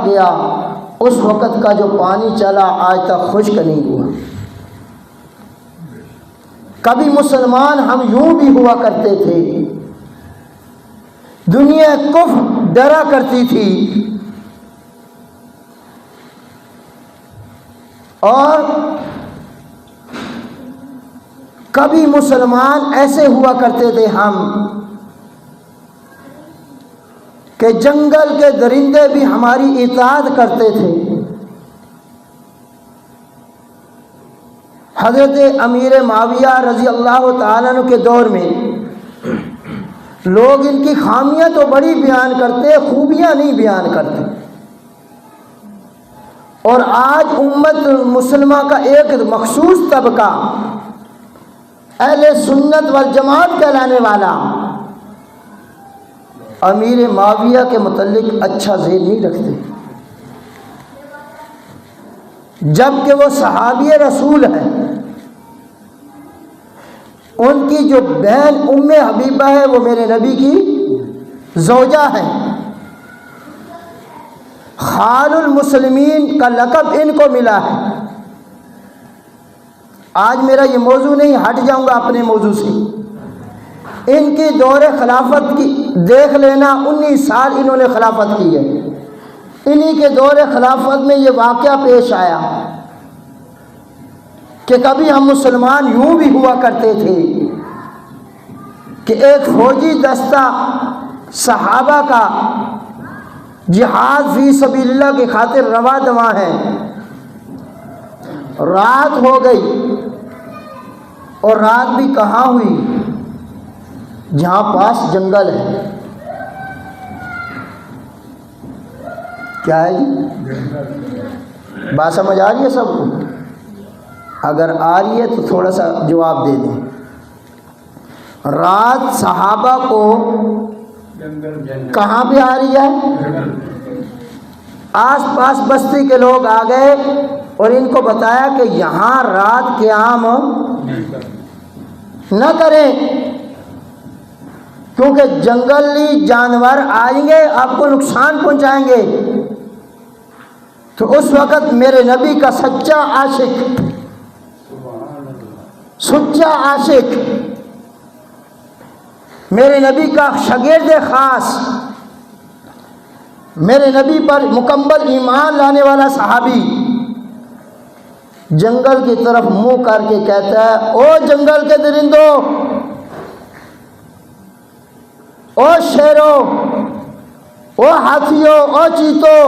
گیا، اس وقت کا جو پانی چلا آج تک خشک نہیں ہوا۔ کبھی مسلمان ہم یوں بھی ہوا کرتے تھے، دنیا کفر ڈرا کرتی تھی، اور کبھی مسلمان ایسے ہوا کرتے تھے ہم کہ جنگل کے درندے بھی ہماری اطاعت کرتے تھے۔ حضرت امیر معاویہ رضی اللہ تعالیٰ عنہ کے دور میں لوگ ان کی خامیاں تو بڑی بیان کرتے، خوبیاں نہیں بیان کرتے، اور آج امت مسلمہ کا ایک مخصوص طبقہ اہل سنت والجماعت کہلانے والا امیر معاویہ کے متعلق اچھا ذہن نہیں رکھتے، جبکہ وہ صحابی رسول ہیں۔ ان کی جو بہن ام حبیبہ ہے وہ میرے نبی کی زوجہ ہے، خال المسلمین کا لقب ان کو ملا ہے۔ آج میرا یہ موضوع نہیں، ہٹ جاؤں گا اپنے موضوع سے۔ ان کی دور خلافت کی دیکھ لینا، 19 سال انہوں نے خلافت کی ہے۔ انہی کے دور خلافت میں یہ واقعہ پیش آیا کہ کبھی ہم مسلمان یوں بھی ہوا کرتے تھے کہ ایک فوجی دستہ صحابہ کا جہاد فی سبیل اللہ کی خاطر رواں دواں ہے، رات ہو گئی، اور رات بھی کہاں ہوئی؟ جہاں پاس جنگل ہے۔ کیا ہے جی؟ بات سمجھ آ رہی ہے سب کو؟ اگر آ رہی ہے تو تھوڑا سا جواب دے دیں۔ رات صحابہ کو کہاں پہ آ رہی ہے؟ آس پاس بستی کے لوگ آ گئے اور ان کو بتایا کہ یہاں رات قیام نہ کریں، کیونکہ جنگلی جانور آئیں گے آپ کو نقصان پہنچائیں گے۔ تو اس وقت میرے نبی کا سچا عاشق، سچا عاشق، میرے نبی کا شاگرد خاص، میرے نبی پر مکمل ایمان لانے والا صحابی جنگل کی طرف منہ کر کے کہتا ہے، او جنگل کے درندوں، او شیروں، او ہاتھیوں، او چیتوں،